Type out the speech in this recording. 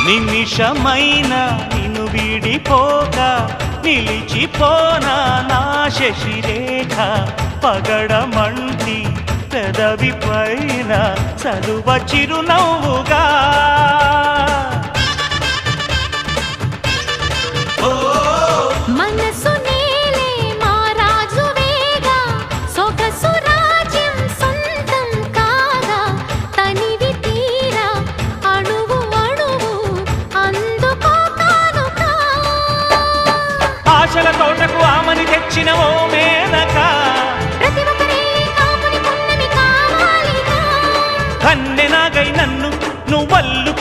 నిమిషమైన నిన్ను వీడిపోక నిలిచిపోనా నా శశిరేఖ పగడమంటి పెదవి పైన చలువ చిరునవ్వుగా మనసు నేలే మా రాజువేగా సొగసు రాజ్యం సొంతం కాగా తనివి తీరా అణువు అణువు అందుకో కానుక ఆశల తోటకు ఆమని తెచ్చిన ఓ మేనక ప్రతి ఒక్కరే కాపుని పున్నమి కావాలిగా కన్నెనాగై నన్ను నువ్వల్లు